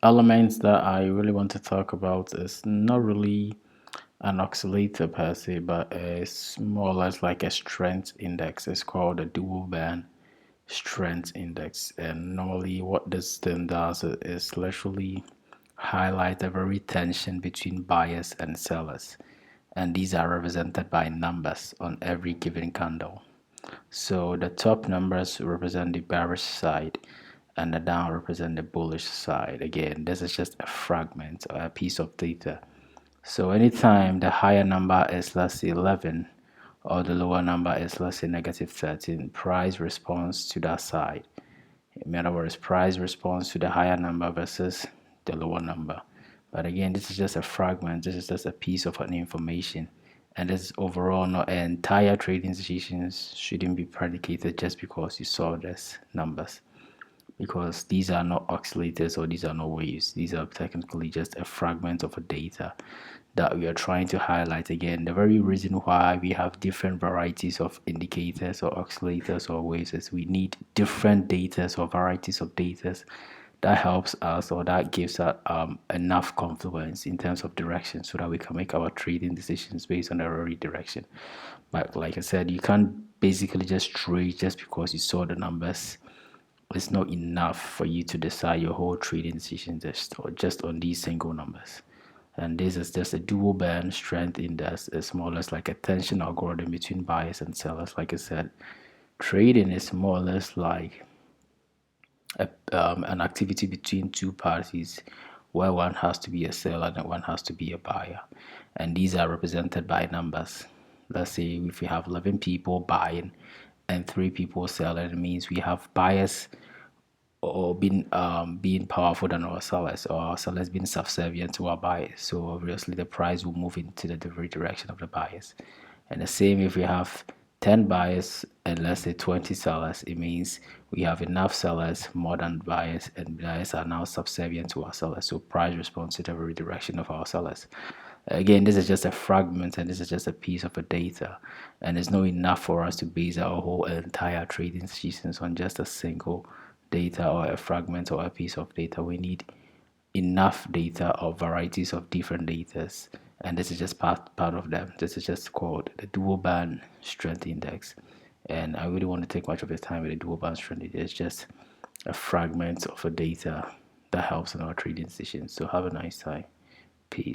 elements that I really want to talk about is not really an oscillator per se, but it's more or less like a strength index. It's called a dual band strength index. And normally, what this thing does is literally highlight the very tension between buyers and sellers. And these are represented by numbers on every given candle. So the top numbers represent the bearish side and the down represent the bullish side. Again, this is just a fragment or a piece of data. So anytime the higher number is, let's say, 11, or the lower number is, let's say, negative 13, price responds to that side. In other words, price responds to the higher number versus the lower number. But again, this is just a fragment. This is just a piece of an information. And this is overall not entire trading decisions shouldn't be predicated just because you saw these numbers. Because these are not oscillators or these are not waves. These are technically just a fragment of a data that we are trying to highlight. Again, the very reason why we have different varieties of indicators or oscillators or waves is we need different data or varieties of data that helps us or that gives us enough confluence in terms of direction so that we can make our trading decisions based on the very direction. But like I said, you can't basically just trade just because you saw the numbers. It's not enough for you to decide your whole trading decision just on these single numbers. And this is just a dual band strength index. It's more or less like a tension algorithm between buyers and sellers. Like I said, trading is more or less like an activity between two parties where one has to be a seller and one has to be a buyer. And these are represented by numbers. Let's say if we have 11 people buying and 3 people selling, it means we have buyers or being powerful than our sellers, or our sellers being subservient to our buyers. So obviously the price will move into the very direction of the buyers. And the same if we have 10 buyers and let's say 20 sellers, it means we have enough sellers more than buyers, and buyers are now subservient to our sellers. So price responds to the very direction of our sellers. Again, this is just a fragment and this is just a piece of a data, and it's not enough for us to base our whole entire trading seasons on just a single data or a fragment or a piece of data. We need enough data or varieties of different datas, and this is just part of them. This is just called the dual band strength index, and I really want to take much of your time with the dual band strength index. It's just a fragment of a data that helps in our trading decisions. So have a nice time. Peace.